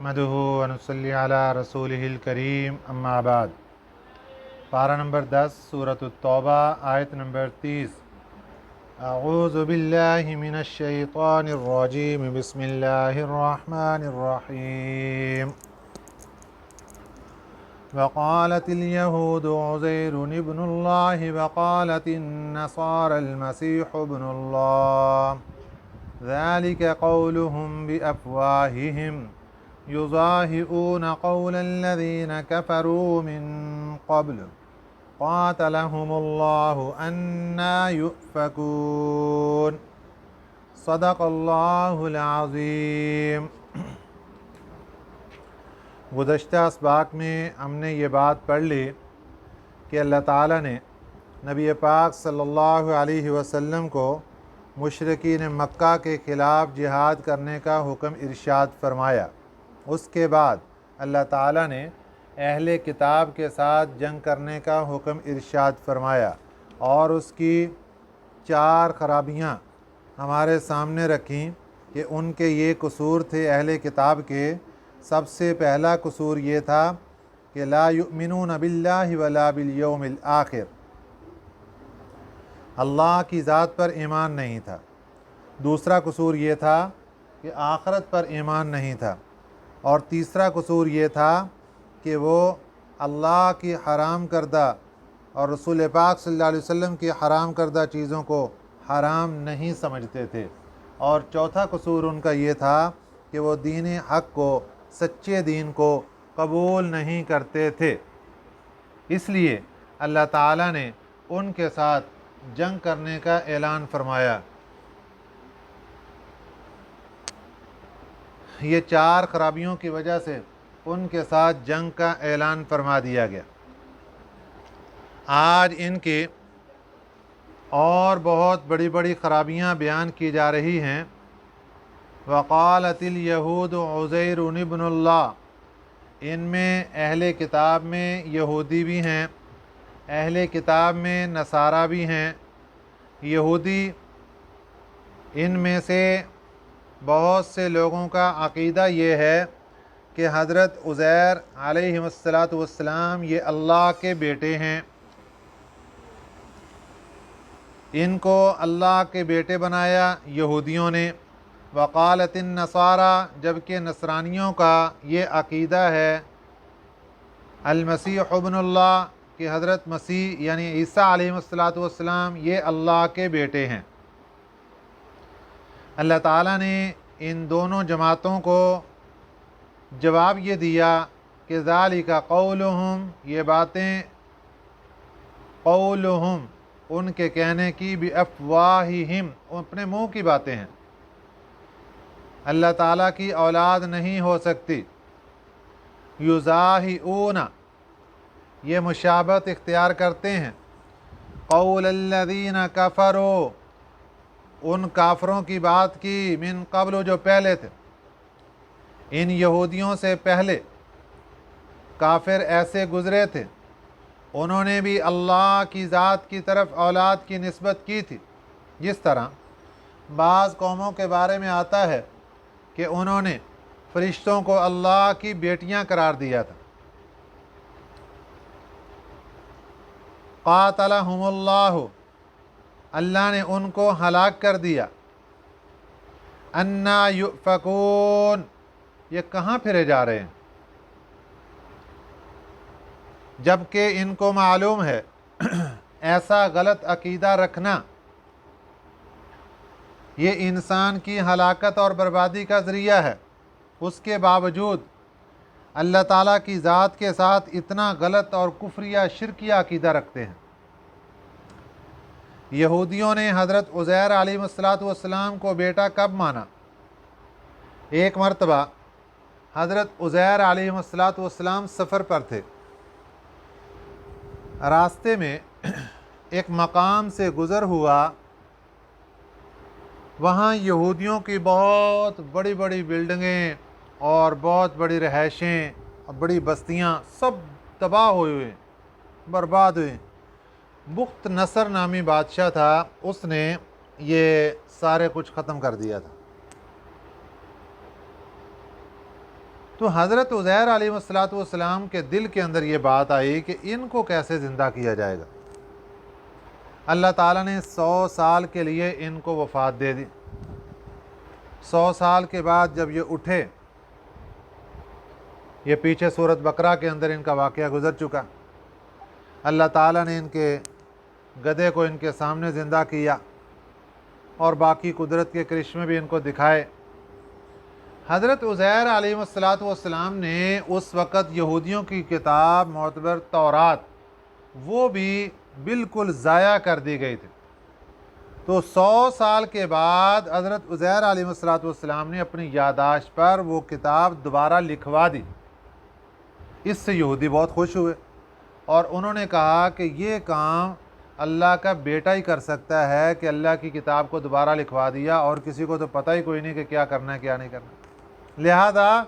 मदहु व नुसल्ली अला रसूलिहिल करीम अम्मा बाद। पारा नंबर 10 सूरत तौबा आयत नंबर 30। अऊज़ु बिल्लाहि मिनश शैतानिर रजीम बिस्मिल्लाहिर रहमानिर रहीम। वक़ालतिल यहूदु उज़ैरुन इब्नुल्लाहि वक़ालतिन नसारल मसीहु इब्नुल्लाह ज़ालिका क़ौलुहुम बिअफ़वाहिहिम युज़ाहिऊन क़ौलल्लज़ीन कफ़रू मिन क़ब्ल क़ातलहुमुल्लाहु अन्ना युफ़कून। सदक़ल्लाहुल अज़ीम। गुज़श्ता असबाक़ में हमने ये बात पढ़ ली कि अल्लाह ताला ने नबी पाक सल्लल्लाहु अलैहि वसल्लम को मुशरिकीन मक्का के ख़िलाफ़ जिहाद करने का हुक्म इरशाद फरमाया। उसके बाद अल्लाह ताला ने अहले किताब के साथ जंग करने का हुक्म इरशाद फरमाया और उसकी 4 खराबियाँ हमारे सामने रखीं कि उनके ये कसूर थे अहले किताब के। सबसे पहला कसूर ये था कि ला युमिनून बिल्लाहि वला बिल यौमिल आखिर, अल्लाह की ज़ात पर ईमान नहीं था। दूसरा कसूर ये था कि आखरत पर ईमान नहीं था। और तीसरा कसूर ये था कि वो अल्लाह की हराम करदा और रसूल पाक सल्लल्लाहु अलैहि वसल्लम की हराम करदा चीज़ों को हराम नहीं समझते थे। और चौथा कसूर उनका ये था कि वो दीन हक़ को, सच्चे दीन को कबूल नहीं करते थे। इसलिए अल्लाह ताला ने उनके साथ जंग करने का ऐलान फरमाया। ये 4 खराबियों की वजह से उनके साथ जंग का ऐलान फरमा दिया गया। आज इनकी और बहुत बड़ी बड़ी खराबियाँ बयान की जा रही हैं। वक़ालतिल यहूदु उज़ैरुन इब्नुल्लाह, इनमें अहले किताब में यहूदी भी हैं, अहले किताब में नसारा भी हैं। यहूदी इनमें से बहुत से लोगों का अक़ीदा ये है कि हज़रत उज़ैर अलैहिस्सलातु वस्सलाम ये अल्लाह के बेटे हैं। इनको अल्लाह के बेटे बनाया यहूदियों ने। वक़ालतिन नसारा, जबकि नसरानियों का ये अक़ीदा है अल मसीह इब्नुल्लाह कि हज़रत मसीह यानी ईसा अलैहिस्सलातु वस्सलाम ये अल्लाह के बेटे हैं। अल्लाह ताला ने इन दोनों जमातों को जवाब ये दिया कि ज़ालिका क़ौलुहुम, ये बातें क़ौलुहुम उनके कहने की, बिअफ़वाहिहिम अपने मुँह की बातें हैं। अल्लाह ताला की औलाद नहीं हो सकती। युज़ाहिऊना, ये मुशाबत इख्तियार करते हैं क़ौलल्लज़ीन कफ़रू, उन काफरों की बात की, मिन क़ब्ल जो पहले थे। इन यहूदियों से पहले काफिर ऐसे गुज़रे थे, उन्होंने भी अल्लाह की ज़ात की तरफ औलाद की निस्बत की थी। जिस तरह बाज़ कौमों के बारे में आता है कि उन्होंने फरिश्तों को अल्लाह की बेटियां करार दिया था। क़ातलहुमुल्लाहु, अल्लाह ने उनको हलाक कर दिया। अन्ना युफ़कून, ये कहाँ फिरे जा रहे हैं, जबकि इनको मालूम है ऐसा गलत अक़ीदा रखना ये इंसान की हलाकत और बर्बादी का ज़रिया है। उसके बावजूद अल्लाह ताला की ज़ात के साथ इतना गलत और कुफ्रिया शिरकिया अक़ीदा रखते हैं। यहूदियों ने हज़रत उज़ैर अलैहिस्सलातु वस्सलाम को बेटा कब माना? एक मरतबा हज़रत उज़ैर अलैहिस्सलातु वस्सलाम सफ़र पर थे। रास्ते में एक मकाम से गुज़र हुआ। वहाँ यहूदियों की बहुत बड़ी बड़ी बिल्डिंगें और बहुत बड़ी रहायशें और बड़ी बस्तियाँ सब तबाह हुए, बर्बाद हुए। बुख्त नसर नामी बादशाह था, उसने ये सारे कुछ ख़त्म कर दिया था। تو حضرت عزیر علیہ السلام کے دل کے اندر یہ بات آئی کہ ان کو کیسے زندہ کیا جائے گا۔ اللہ تعالیٰ نے 100 سال کے لیے ان کو وفات دے دی۔ 100 سال کے بعد جب یہ اٹھے، یہ پیچھے سورۃ بقرہ کے اندر ان کا واقعہ گزر چکا، اللہ تعالیٰ نے ان کے گدھے کو ان کے سامنے زندہ کیا اور باقی قدرت کے کرشمے بھی ان کو دکھائے۔ حضرت عزیر علیہ السلام نے اس وقت یہودیوں کی کتاب معتبر تورات وہ بھی بالکل ضائع کر دی گئی تھی۔ تو 100 سال کے بعد حضرت عزیر علیہ السلام نے اپنی یادداشت پر وہ کتاب دوبارہ لکھوا دی۔ اس سے یہودی بہت خوش ہوئے اور انہوں نے کہا کہ یہ کام اللہ کا بیٹا ہی کر سکتا ہے کہ اللہ کی کتاب کو دوبارہ لکھوا دیا، اور کسی کو تو پتہ ہی کوئی نہیں کہ کیا کرنا ہے کیا نہیں کرنا۔ لہذا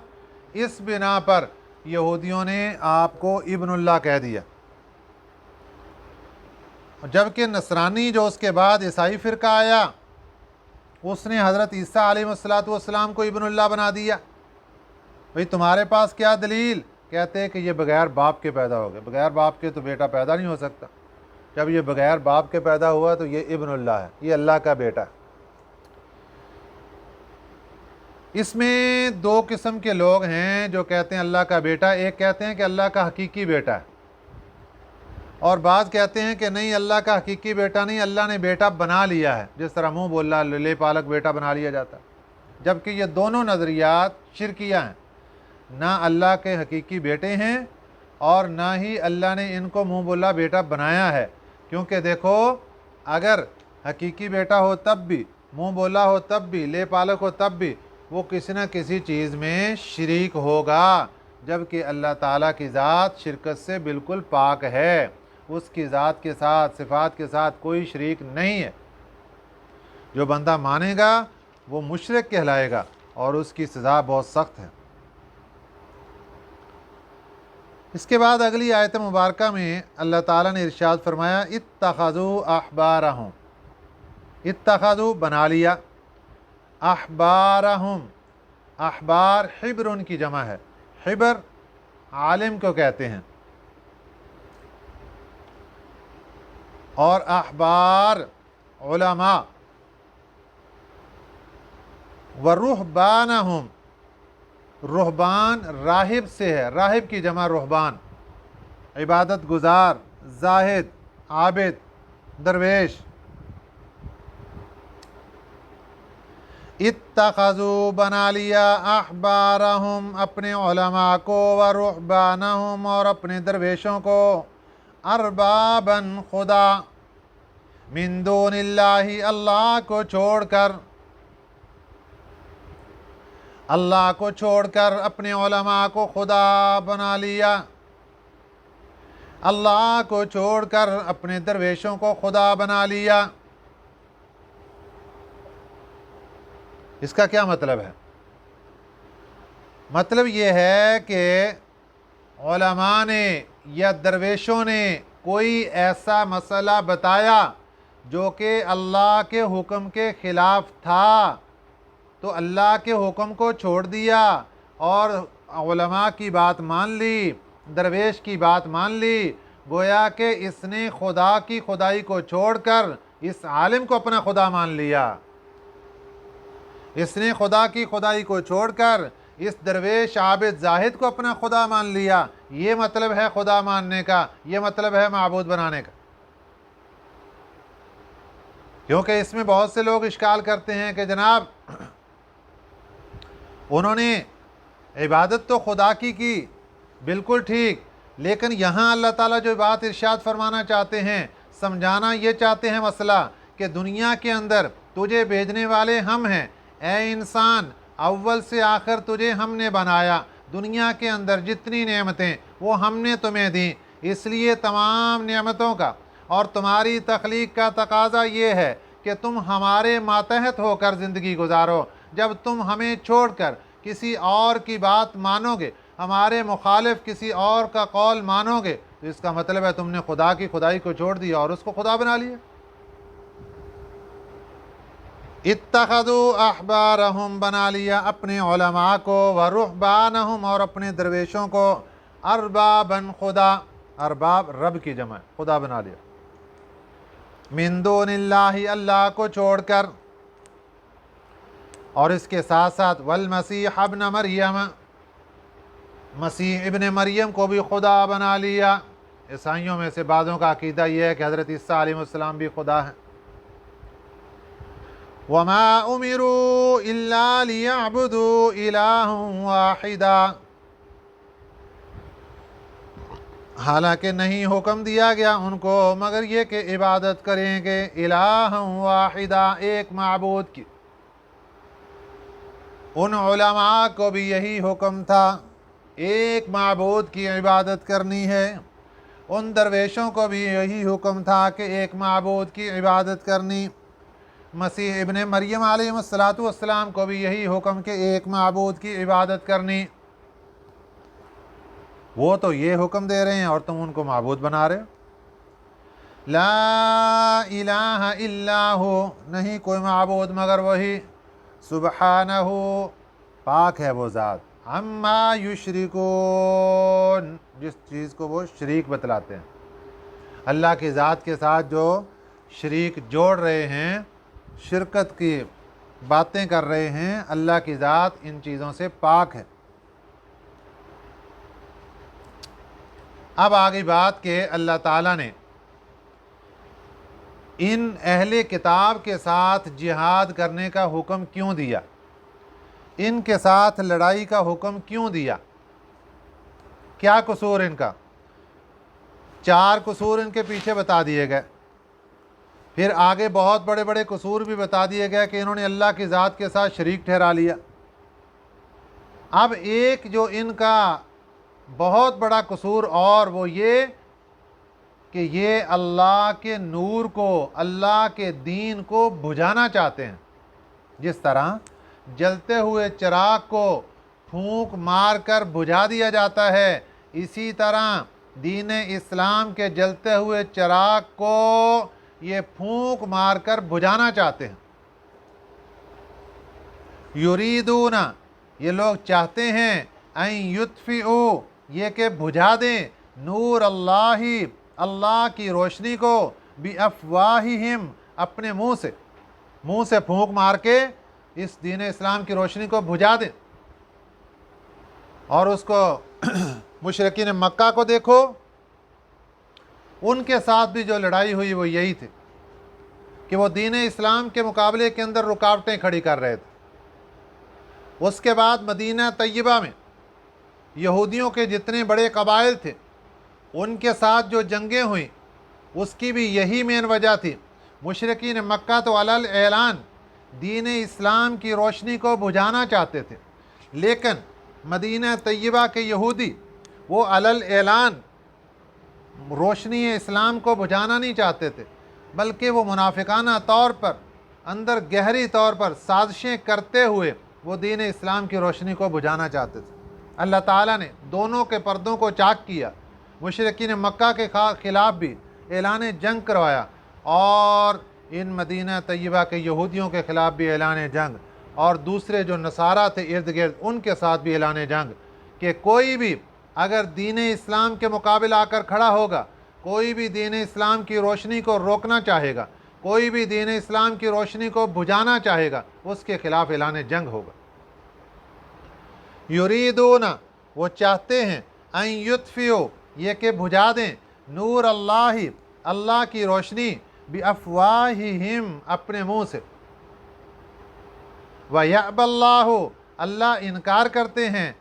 اس بنا پر یہودیوں نے آپ کو ابن اللہ کہہ دیا، جبکہ نصرانی جو اس کے بعد عیسائی فرقہ آیا، اس نے حضرت عیسیٰ علیہ السلام کو ابن اللہ بنا دیا۔ بھئی تمہارے پاس کیا دلیل؟ کہتے ہیں کہ یہ بغیر باپ کے پیدا ہو گئے، بغیر باپ کے تو بیٹا پیدا نہیں ہو سکتا، جب یہ بغیر باپ کے پیدا ہوا تو یہ ابن اللہ ہے، یہ اللہ کا بیٹا ہے۔ اس میں دو قسم کے لوگ ہیں جو کہتے ہیں اللہ کا بیٹا، ایک کہتے ہیں کہ اللہ کا حقیقی بیٹا ہے، اور بعض کہتے ہیں کہ نہیں، اللہ کا حقیقی بیٹا نہیں، اللہ نے بیٹا بنا لیا ہے، جس طرح منہ بولا للے پالک بیٹا بنا لیا جاتا ہے۔ جبکہ یہ دونوں نظریات شرکیہ ہیں، نہ اللہ کے حقیقی بیٹے ہیں اور نہ ہی اللہ نے ان کو منہ بولا بیٹا بنایا ہے، کیونکہ دیکھو اگر حقیقی بیٹا ہو تب بھی، منہ بولا ہو تب بھی، لے پالک ہو تب بھی، وہ کسی نہ کسی چیز میں شریک ہوگا، جبکہ اللہ تعالیٰ کی ذات شرکت سے بالکل پاک ہے، اس کی ذات کے ساتھ صفات کے ساتھ کوئی شریک نہیں ہے۔ جو بندہ مانے گا وہ مشرک کہلائے گا اور اس کی سزا بہت سخت ہے۔ اس کے بعد اگلی آیت مبارکہ میں اللہ تعالیٰ نے ارشاد فرمایا اتخذوا احبارہم، اتخذوا بنا لیا، احبارہم، احبار حبر ان کی جمع ہے، حبر عالم کو کہتے ہیں، اور احبار علماء، ورہبانہم، رہبان راہب سے ہے، راہب کی جمع رہبان، عبادت گزار، زاہد، عابد، درویش۔ اتخذوا بنا لیا، احبارہم اپنے علماء کو، ورہبانہم اور اپنے درویشوں کو، اربابا خدا، من دون اللہ اللہ کو چھوڑ کر، اللہ کو چھوڑ کر اپنے علماء کو خدا بنا لیا، اللہ کو چھوڑ کر اپنے درویشوں کو خدا بنا لیا۔ اس کا کیا مطلب ہے؟ مطلب یہ ہے کہ علماء نے یا درویشوں نے کوئی ایسا مسئلہ بتایا جو کہ اللہ کے حکم کے خلاف تھا، تو اللہ کے حکم کو چھوڑ دیا اور علماء کی بات مان لی، درویش کی بات مان لی، گویا کہ اس نے خدا کی خدائی کو چھوڑ کر اس عالم کو اپنا خدا مان لیا، اس نے خدا کی خدائی کو چھوڑ کر اس درویش عابد زاہد کو اپنا خدا مان لیا۔ یہ مطلب ہے خدا ماننے کا، یہ مطلب ہے معبود بنانے کا۔ کیونکہ اس میں بہت سے لوگ اشکال کرتے ہیں کہ جناب انہوں نے عبادت تو خدا کی بالکل ٹھیک، لیکن یہاں اللہ تعالیٰ جو بات ارشاد فرمانا چاہتے ہیں، سمجھانا یہ چاہتے ہیں مسئلہ کہ دنیا کے اندر تجھے بھیجنے والے ہم ہیں، اے انسان اول سے آخر تجھے ہم نے بنایا، دنیا کے اندر جتنی نعمتیں وہ ہم نے تمہیں دیں، اس لیے تمام نعمتوں کا اور تمہاری تخلیق کا تقاضا یہ ہے کہ تم ہمارے ماتحت ہو کر زندگی گزارو۔ جب تم ہمیں چھوڑ کر کسی اور کی بات مانو گے، ہمارے مخالف کسی اور کا قول مانو گے، تو اس کا مطلب ہے تم نے خدا کی خدائی کو چھوڑ دیا اور اس کو خدا بنا لیا۔ इत्तखदू अहबारहुम, बना लिया अपने उलमा को, व रुहबानहुम, और अपने दरवेशों को, अरबाबन, खुदा, अरबाब रब की जमा, खुदा बना लिया, मिन दूनिल्लाहि, अल्लाह को छोड़कर। और इसके साथ साथ वल मसीह इब्न मरियम, मसीह इब्न मरियम को भी खुदा बना लिया। ईसाइयों में से बादों का अकीदा यह है कि हज़रत ईसा अलैहिस्सलाम भी खुदा हैं। वमा उमिरू इल्ला लियअबुदू इलाहन वाहिदा, हालांकि नहीं हुक्म दिया गया उनको मगर ये कि इबादत करेंगे इलाहन वाहिदा, एक माबूद की। उन उलमा को भी यही हुक्म था, एक माबूद की इबादत करनी है। उन दरवेशों को भी यही हुक्म था कि एक माबूद की इबादत करनी। मसीह इब्न मरियम अलैहिस्सलातु वस्सलाम को भी यही हुक्म कि एक माबूद की इबादत करनी। वो तो ये हुक्म दे रहे हैं और तुम उनको माबूद बना रहे हो। ला इलाहा इल्ला हु, नहीं कोई माबूद मगर वही, सुब्हानहु, पाक है वो ज़ात, अम्मा युशरिकून, जिस चीज़ को वो शरीक बतलाते हैं। अल्लाह की ज़ात के साथ जो शरीक जोड़ रहे हैं, शिरकत की बातें कर रहे हैं, अल्लाह की ज़ात इन चीज़ों से पाक है। अब आगे बात के अल्लाह ताला ने इन अहले किताब के साथ जिहाद करने का हुक्म क्यों दिया, इनके साथ लड़ाई का हुक्म क्यों दिया, क्या कसूर इनका? 4 कसूर इनके पीछे बता दिए गए। फिर आगे बहुत बड़े बड़े कसूर भी बता दिए गए कि इन्होंने अल्लाह की ज़ात के साथ शरीक ठहरा लिया। अब एक जो इनका बहुत बड़ा कसूर और वो ये कि ये अल्लाह के नूर को, अल्लाह के दीन को बुझाना चाहते हैं। जिस तरह जलते हुए चिराग को फूंक मार कर बुझा दिया जाता है, इसी तरह दीन इस्लाम के जलते हुए चिराग को ये फूंक मार कर बुझाना चाहते हैं। युरीदूना, ये लोग चाहते हैं, अन युत्फिऊ, ये कि बुझा दें, नूर अल्लाही, अल्लाह की रोशनी को, बि अफ़वाहिहिम, अपने मुंह से फूंक मार के इस दीन इस्लाम की रोशनी को बुझा दें। और उसको मुशरिकीन मक्का को देखो, उनके साथ भी जो लड़ाई हुई वो यही थी कि वो दीन इस्लाम के मुकाबले के अंदर रुकावटें खड़ी कर रहे थे। उसके बाद मदीना तैयबा में यहूदियों के जितने बड़े कबाइल थे उनके साथ जो जंगें हुई उसकी भी यही मेन वजह थी। मुशरिकीन मक्का तो अलल ऐलान दीन इस्लाम की रोशनी को बुझाना चाहते थे, लेकिन मदीना तैयबा के यहूदी वो अलल ऐलान रोशनी इस्लाम को बुझाना नहीं चाहते थे, बल्कि वो मुनाफिकाना तौर पर, अंदर गहरी तौर पर साजिशें करते हुए वो दीन इस्लाम की रोशनी को बुझाना चाहते थे। अल्लाह ताला ने दोनों के पर्दों को चाक किया, मुशरिकीन मक्का के ख़िलाफ़ भी ऐलान जंग करवाया और इन मदीना तैयबा के यहूदियों के ख़िलाफ़ भी ऐलान जंग, और दूसरे जो नसारा थे इर्द गिर्द उनके साथ भी ऐलान जंग कि कोई भी अगर दीन इस्लाम के मुकाबले आकर खड़ा होगा, कोई भी दीन इस्लाम की रोशनी को रोकना चाहेगा, कोई भी दीन इस्लाम की रोशनी को बुझाना चाहेगा, उसके ख़िलाफ़ ऐलान जंग होगा। युरीदूना, वो चाहते हैं, अन युत्फिऊ, ये कि बुझा दें, नूर अल्लाही, अल्लाह की रोशनी, बि अफ़वाहिहिम, अपने मुंह से, व यअबल्लाहु, अल्लाह इनकार करते हैं,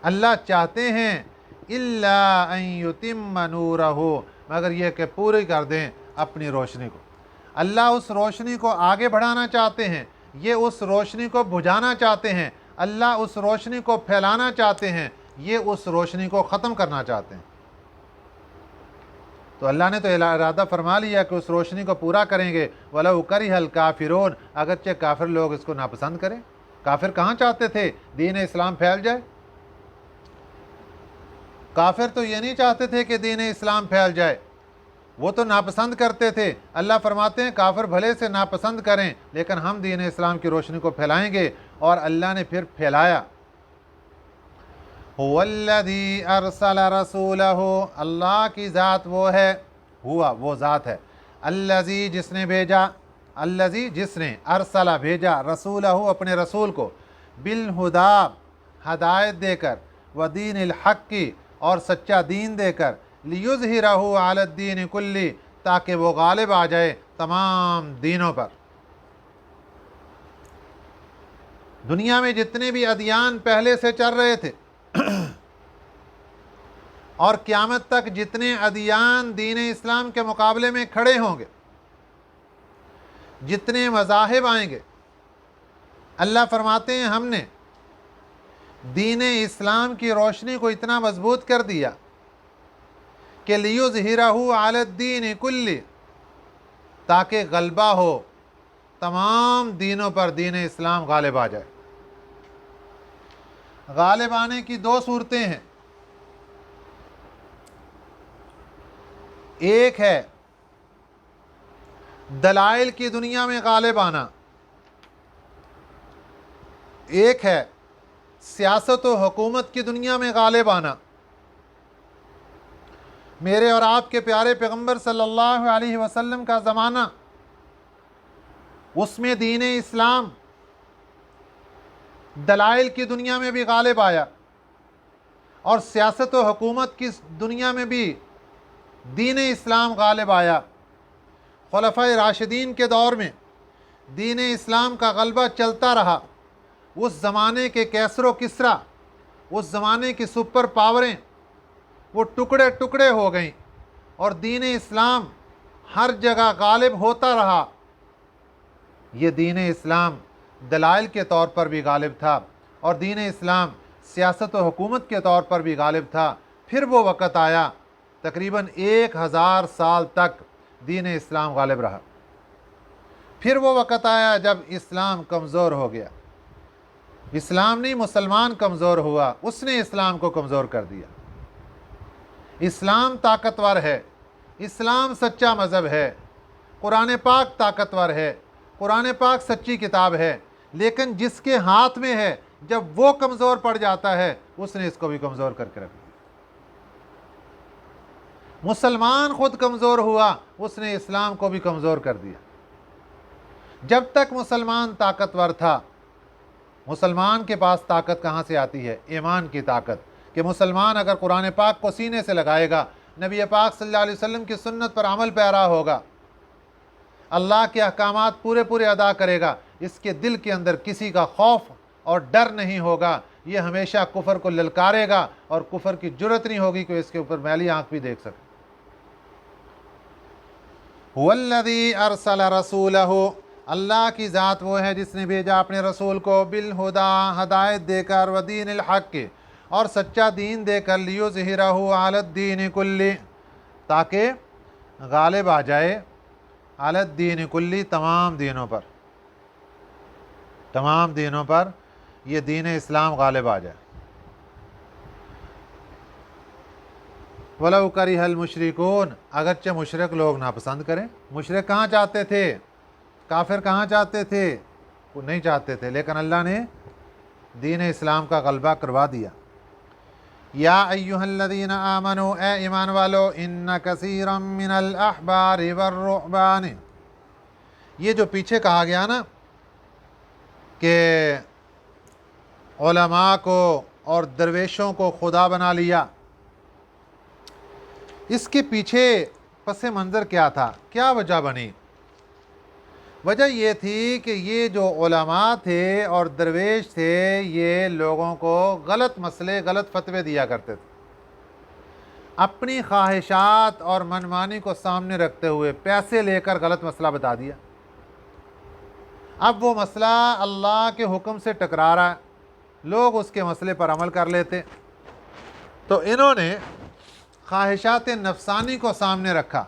अल्लाह चाहते हैं, इल्ला अन युतिम्म नूरहु, मगर ये कि पूरी कर दें अपनी रोशनी को। अल्लाह उस रोशनी को आगे बढ़ाना चाहते हैं, ये उस रोशनी को बुझाना चाहते हैं, अल्लाह उस रोशनी को फैलाना चाहते हैं, ये उस रोशनी को ख़त्म करना चाहते हैं। तो अल्लाह ने तो इरादा फरमा लिया कि उस रोशनी को पूरा करेंगे। वलौ करिहल काफिरून, अगरचे काफिर लोग इसको नापसंद करें। काफिर कहाँ चाहते थे दीन इस्लाम फैल जाए? काफिर तो ये नहीं चाहते थे कि दीन इस्लाम फैल जाए, وہ تو ناپسند کرتے تھے. اللہ فرماتے ہیں کافر بھلے سے ناپسند کریں لیکن ہم دین اسلام کی روشنی کو پھیلائیں گے, اور اللہ نے پھر پھیلایا. هو الذی ارسل رسولہ, اللہ کی ذات وہ ہے, وہ ذات ہے, الذی جس نے بھیجا, الذی جس نے, ارسلہ بھیجا, رسولہ اپنے رسول کو, بالہدا ہدایت دے کر, ودین الحق کی اور سچا دین دے کر, لیظہرہ علی الدین کلی تاکہ وہ غالب آ جائے تمام دینوں پر. دنیا میں جتنے بھی ادیان پہلے سے چل رہے تھے اور قیامت تک جتنے ادیان دین اسلام کے مقابلے میں کھڑے ہوں گے, جتنے مذاہب آئیں گے, اللہ فرماتے ہیں ہم نے دین اسلام کی روشنی کو اتنا مضبوط کر دیا کہ لیظہرہ علی الدین کلی تاکہ غلبہ ہو تمام دینوں پر, دین اسلام غالب آ جائے. غالب آنے کی دو صورتیں ہیں, ایک ہے دلائل کی دنیا میں غالب آنا, ایک ہے سیاست و حکومت کی دنیا میں غالب آنا. میرے اور آپ کے پیارے پیغمبر صلی اللہ علیہ وسلم کا زمانہ, اس میں دین اسلام دلائل کی دنیا میں بھی غالب آیا, اور سیاست و حکومت کی دنیا میں بھی دین اسلام غالب آیا. خلفائے راشدین کے دور میں دین اسلام کا غلبہ چلتا رہا. اس زمانے کے کیسر و کسرا, اس زمانے کی سپر پاوریں وہ ٹکڑے ٹکڑے ہو گئیں, اور دین اسلام ہر جگہ غالب ہوتا رہا. یہ دین اسلام دلائل کے طور پر بھی غالب تھا, اور دین اسلام سیاست و حکومت کے طور پر بھی غالب تھا. پھر وہ وقت آیا, تقریباً 1000 سال تک دین اسلام غالب رہا. پھر وہ وقت آیا جب اسلام کمزور ہو گیا. اسلام نہیں, مسلمان کمزور ہوا, اس نے اسلام کو کمزور کر دیا. اسلام طاقتور ہے, اسلام سچا مذہب ہے, قرآن پاک طاقتور ہے, قرآن پاک سچی کتاب ہے, لیکن جس کے ہاتھ میں ہے جب وہ کمزور پڑ جاتا ہے اس نے اس کو بھی کمزور کر کے رکھ دیا. مسلمان خود کمزور ہوا, اس نے اسلام کو بھی کمزور کر دیا. جب تک مسلمان طاقتور تھا, مسلمان کے پاس طاقت کہاں سے آتی ہے؟ ایمان کی طاقت, کہ مسلمان اگر قرآن پاک کو سینے سے لگائے گا, نبی پاک صلی اللہ علیہ وسلم کی سنت پر عمل پیرا ہوگا, اللہ کے احکامات پورے ادا کرے گا, اس کے دل کے اندر کسی کا خوف اور ڈر نہیں ہوگا. یہ ہمیشہ کفر کو للکارے گا, اور کفر کی جرت نہیں ہوگی کہ اس کے اوپر میلی آنکھ بھی دیکھ سکے. هو الذی ارسل رسولہ, اللہ کی ذات وہ ہے جس نے بھیجا اپنے رسول کو, بالہدا ہدایت دے کر, ودین الحق اور سچا دین دے کر, لیظہرہ علی الدین کلی تاکہ غالب آ جائے, علی الدین کلی تمام دینوں پر, تمام دینوں پر یہ دین اسلام غالب آ جائے. وَلَوْ كَرِهَ الْمُشْرِكُونَ, اگرچہ مشرک لوگ ناپسند کریں. مشرک کہاں چاہتے تھے؟ کافر کہاں چاہتے تھے؟ وہ نہیں چاہتے تھے, لیکن اللہ نے دین اسلام کا غلبہ کروا دیا. یا ایھا الذین آمنوا, اے ایمان والو, ان کثیرا من الاحبار والرہبان, یہ جو پیچھے کہا گیا نا کہ علماء کو اور درویشوں کو خدا بنا لیا, اس کے پیچھے پس منظر کیا تھا؟ کیا وجہ بنی؟ وجہ یہ تھی کہ یہ جو علماء تھے اور درویش تھے, یہ لوگوں کو غلط مسئلے, غلط فتوے دیا کرتے تھے. اپنی خواہشات اور منمانی کو سامنے رکھتے ہوئے پیسے لے کر غلط مسئلہ بتا دیا. اب وہ مسئلہ اللہ کے حکم سے ٹکرا رہا ہے, لوگ اس کے مسئلے پر عمل کر لیتے, تو انہوں نے خواہشات نفسانی کو سامنے رکھا,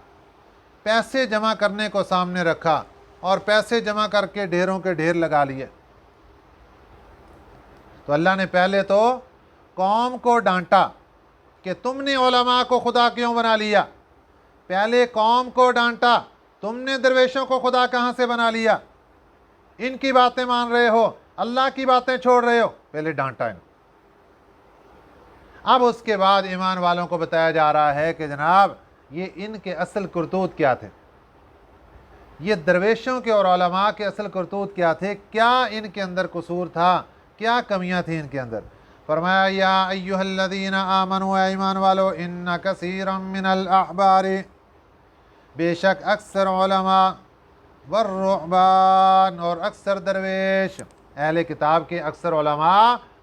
پیسے جمع کرنے کو سامنے رکھا, اور پیسے جمع کر کے ڈھیروں کے ڈھیر لگا لیے. تو اللہ نے پہلے تو قوم کو ڈانٹا کہ تم نے علماء کو خدا کیوں بنا لیا, पहले कौम को डांटा, तुमने दरवेशों को खुदा कहाँ से बना लिया, इनकी बातें मान रहे हो, अल्लाह की बातें छोड़ रहे हो, पहले डांटा इनको। अब उसके बाद ईमान वालों को बताया जा रहा है कि जनाब ये इनके असल करतूत क्या थे, ये दरवेशों के और उलमा के असल करतूत क्या थे, क्या इनके अंदर कसूर था, क्या कमियां थी इनके अंदर। फरमाया या अय्युहल्लज़ीना आमनू, ईमान वालो, इन्ना कसीरम मिनल अहबारी, बेशक अक्सर उलमा, वर्रुहबान, और अक्सर दरवेश, अहले किताब के अक्सर उलमा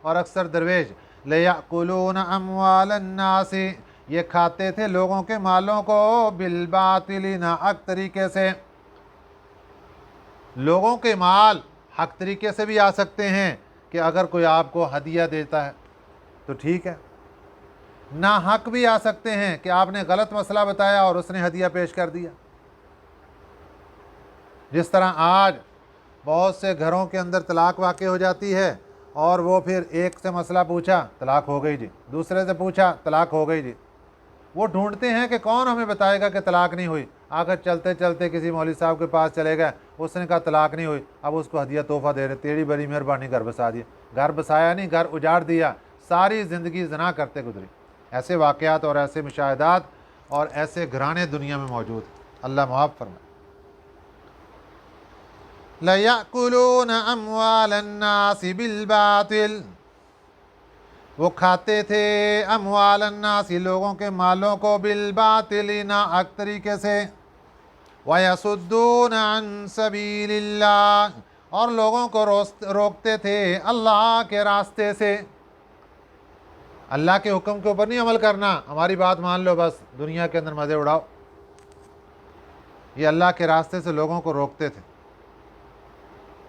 और अक्सर दरवेश, लयअकुलून अम्वालन नासी, ये खाते थे लोगों के मालों को, बिलबातिल, नाहक तरीके से। लोगों के माल हक तरीके से भी आ सकते हैं कि अगर कोई आपको हदिया देता है तो ठीक है, ना हक भी आ सकते हैं कि आपने गलत मसला बताया और उसने हदिया पेश कर दिया। जिस तरह आज बहुत से घरों के अंदर तलाक वाक़ई हो जाती है और वो फिर एक से मसला पूछा, तलाक हो गई जी, दूसरे से पूछा, तलाक हो गई जी। वो ढूंढते हैं कि कौन हमें बताएगा कि तलाक नहीं हुई। आकर चलते चलते किसी मौलवी साहब के पास चले गए, उसने कहा तलाक नहीं हुई, अब उसको हदिया तोहफा दे रहे, तेरी बड़ी मेहरबानी घर बसा दिया। घर बसाया नहीं, घर उजाड़ दिया, सारी ज़िंदगी ज़िना करते गुजरी। ऐसे वाक़यात और ऐसे मुशाहिदात और ऐसे घराने दुनिया में मौजूद। अल्लाह माफ़ फरमाए। लयअकुलून अम्वालन नासी बिलबातिल, वो खाते थे अम्वालन नासी, लोगों के मालों को, बिलबातिल, नाहक तरीके से, वयसुद्दून अन सबीलिल्लाह, और लोगों को रोकते थे अल्लाह के रास्ते से। अल्लाह के हुक्म के ऊपर नहीं अमल करना, हमारी बात मान लो बस, दुनिया के अंदर मज़े उड़ाओ। ये अल्लाह के रास्ते से लोगों को रोकते थे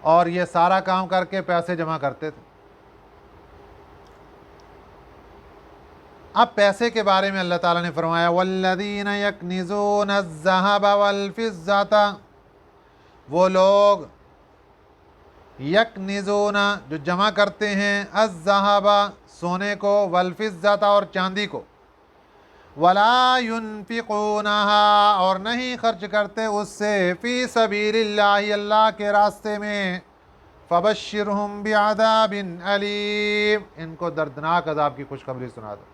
और ये सारा काम करके पैसे जमा करते थे। अब पैसे के बारे में अल्लाह ताला ने फरमाया, वल्लज़ीना यकनिज़ून अज़्ज़हब वल-फ़िज़्ज़ता, वो लोग यकनिज़ून जो जमा करते हैं, अज़्ज़हब सोने को, वल-फ़िज़्ज़ता और चांदी को, वला युनफ़िक़ूनहा और नहीं खर्च करते उससे, फ़ी सबीलिल्लाहि अल्लाह के रास्ते में, फ़बश्शिरहुम बिअज़ाबिन अलीम, इनको दर्दनाक अज़ाब की खुशखबरी सुना दो।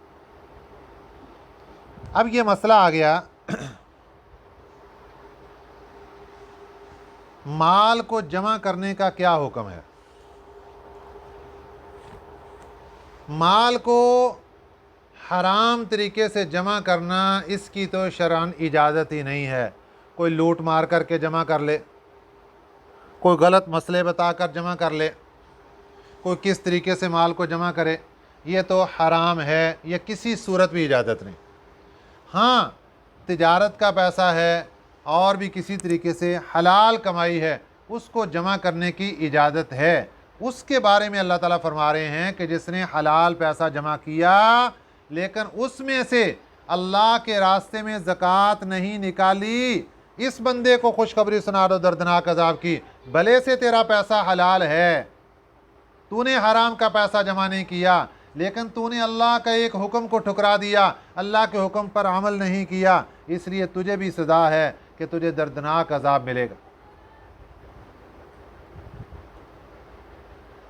अब ये मसला आ गया, माल को जमा करने का क्या हुक्म है। माल को हराम तरीके से जमा करना, इसकी तो शरअन इजाज़त ही नहीं है। कोई लूट मार करके जमा कर ले, कोई गलत मसले बताकर जमा कर ले, कोई किस तरीके से माल को जमा करे, ये तो हराम है, ये किसी सूरत भी इजाज़त नहीं। हाँ, तिजारत का पैसा है और भी किसी तरीके से हलाल कमाई है, उसको जमा करने की इजाज़त है। उसके बारे में अल्लाह ताला फरमा रहे हैं कि जिसने हलाल पैसा जमा किया लेकिन उसमें से अल्लाह के रास्ते में ज़कात नहीं निकाली, इस बंदे को खुशखबरी सुना दो दर्दनाक अज़ाब की। भले से तेरा पैसा हलाल है, तूने हराम का पैसा जमा नहीं किया, लेकिन तूने अल्लाह का एक हुक्म को ठुकरा दिया, अल्लाह के हुक्म पर अमल नहीं किया, इसलिए तुझे भी सज़ा है कि तुझे दर्दनाक अज़ाब मिलेगा।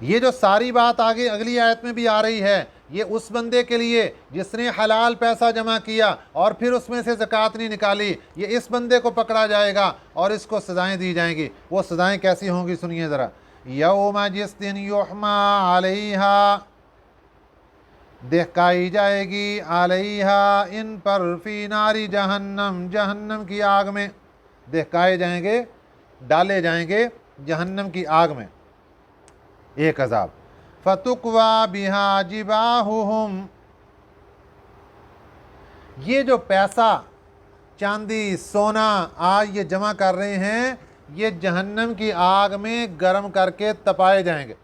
ये जो सारी बात आगे अगली आयत में भी आ रही है, ये उस बंदे के लिए जिसने हलाल पैसा जमा किया और फिर उसमें से ज़कात नहीं निकाली, ये इस बंदे को पकड़ा जाएगा और इसको सज़ाएं दी जाएंगी। वो सज़ाएं कैसी होंगी सुनिए ज़रा। यौम जिस दिन युहमा अलैहा, दिखाई जाएगी, अलैहा इन पर, फी नारी जहन्नम, जहन्नम की आग में दिखाए जाएंगे, डाले जाएंगे जहन्नम की आग में एक अज़ाब। फतुकवा बिहा जिबाहुहुम, ये जो पैसा, चांदी, सोना आज ये जमा कर रहे हैं, ये जहन्नम की आग में गर्म करके तपाए जाएंगे।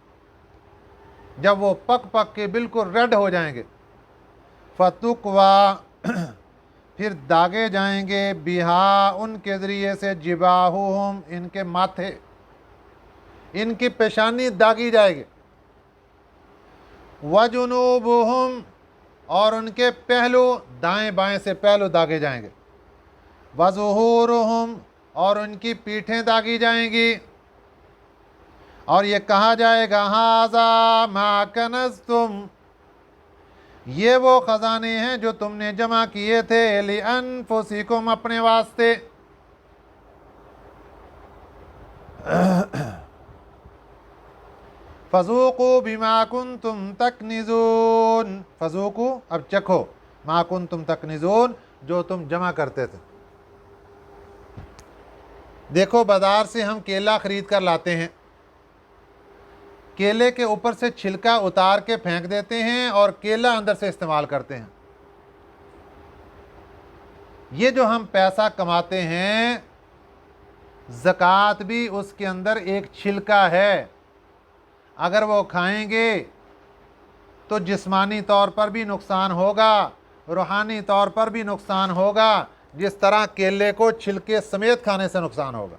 जब वो पक पक के बिल्कुल रेड हो जाएंगे, फतुकवा फिर दागे जाएंगे, बिहा उनके ज़रिए से, जिबाहुहुम इनके माथे, इनकी पेशानी दागी जाएगी, वजुनूबुहुम और उनके पहलू, दाएं बाएं से पहलू दागे जाएंगे, वज़ुहूरुहुम, और उनकी पीठें दागी जाएंगी, और ये कहा जाएगा हाज़ा मा कनज़्तुम, ये वो ख़ज़ाने हैं जो तुमने जमा किए थे, लिअन्फुसिकुम, अपने वास्ते। फ़ज़ूक़ू बिमा कुन्तुम तकनिज़ून, फ़ज़ूक़ू, अब चखो, मा कुन्तुम तकनिज़ून, जो तुम जमा करते थे। देखो, बाज़ार से हम केला ख़रीद कर लाते हैं, केले के ऊपर से छिलका उतार के फेंक देते हैं और केला अंदर से इस्तेमाल करते हैं। ये जो हम पैसा कमाते हैं, ज़कात भी उसके अंदर एक छिलका है। अगर वो खाएंगे तो जिस्मानी तौर पर भी नुकसान होगा, रूहानी तौर पर भी नुकसान होगा, जिस तरह केले को छिलके समेत खाने से नुकसान होगा।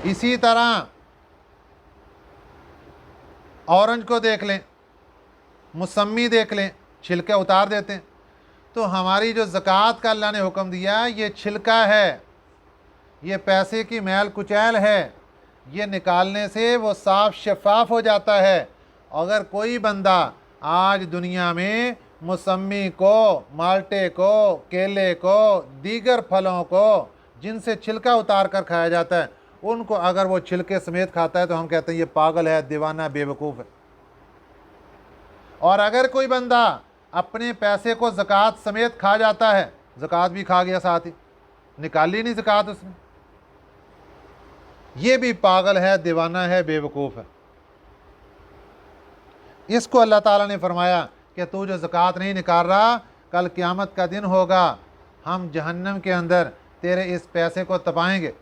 इसी तरह ऑरेंज को देख लें, मौसमी देख लें, छिलके उतार देते हैं। तो हमारी जो ज़कात का अल्लाह ने हुक्म दिया, ये छिलका है, ये पैसे की मैल कुचैल है, ये निकालने से वो साफ शफाफ हो जाता है। अगर कोई बंदा आज दुनिया में मौसमी को, माल्टे को, केले को, दीगर फलों को जिनसे छिलका उतार कर खाया जाता है, उनको अगर वो छिलके समेत खाता है तो हम कहते हैं ये पागल है, दीवाना, बेवकूफ़ है। और अगर कोई बंदा अपने पैसे को ज़कात समेत खा जाता है, ज़कात भी खा गया, साथ ही निकाली नहीं ज़कात उसने, ये भी पागल है, दीवाना है, बेवकूफ़ है। इसको अल्लाह ताला ने फरमाया कि तू जो ज़कात नहीं निकाल रहा, कल क़यामत का दिन होगा, हम जहन्नम के अंदर तेरे इस पैसे को तपाएंगे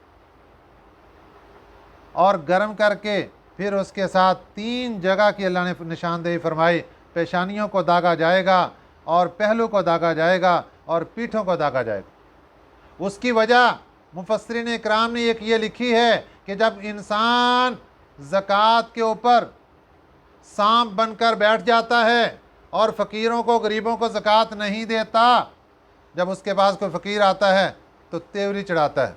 और गर्म करके फिर उसके साथ 3 जगह की अल्लाह ने निशानदेही फरमाई। पेशानियों को दागा जाएगा और पहलू को दागा जाएगा और पीठों को दागा जाएगा। उसकी वजह मुफस्सिरीन इकराम ने एक ये लिखी है कि जब इंसान ज़कात के ऊपर सांप बनकर बैठ जाता है और फ़कीरों को, गरीबों को ज़कात नहीं देता, जब उसके पास कोई फ़कीर आता है तो तेवरी चढ़ाता है,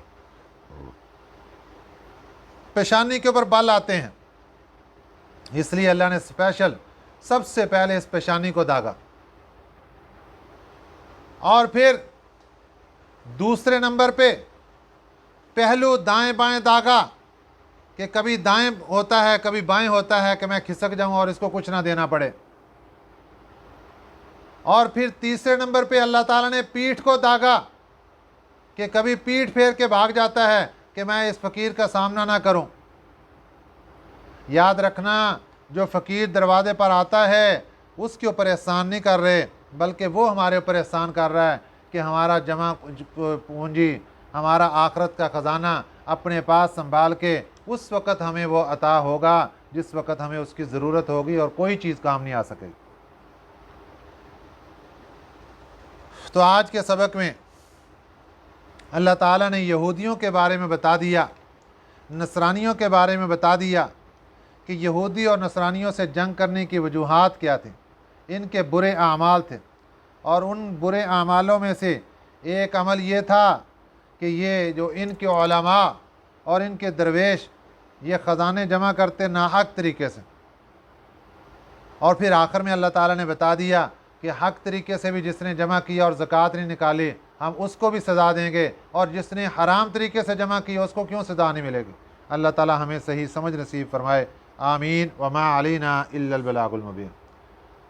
पेशानी के ऊपर बाल आते हैं। इसलिए अल्लाह ने स्पेशल सबसे पहले इस पेशानी को दागा, और फिर दूसरे नंबर पे पहलू दाएं बाएं दागा कि कभी दाएं होता है, कभी बाएं होता है, कि मैं खिसक जाऊं और इसको कुछ ना देना पड़े। और फिर तीसरे नंबर पे अल्लाह ताला ने पीठ को दागा कि कभी पीठ फेर के भाग जाता है कि मैं इस फ़कीर का सामना ना करूं। याद रखना, जो फ़कीर दरवाजे पर आता है उसके ऊपर एहसान नहीं कर रहे, बल्कि वो हमारे ऊपर एहसान कर रहा है कि हमारा जमा पूंजी, हमारा आखरत का ख़जाना अपने पास संभाल के उस वक़्त हमें वो अता होगा जिस वक़्त हमें उसकी ज़रूरत होगी और कोई चीज़ काम नहीं आ सकेगी। तो आज के सबक में अल्लाह ताला ने यहूदियों के बारे में बता दिया, नसरानियों के बारे में बता दिया कि यहूदी और नसरानियों से जंग करने की वजूहात क्या थी, इनके बुरे आमाल थे। और उन बुरे आमालों में से एक अमल ये था कि ये जो इनके उलमा और इनके दरवेश ये ख़जाने जमा करते नाहक तरीके से। और फिर आखिर में अल्लाह ताला ने बता दिया कि हक तरीके से भी जिसने जमा किया और ज़कात नहीं निकाली, हम उसको भी सज़ा देंगे, और जिसने हराम तरीके से जमा किया उसको क्यों सज़ा नहीं मिलेगी। अल्लाह ताला हमें सही समझ नसीब फरमाए। आमीन। वमा अलैना इल्लल बलागुल मुबीन।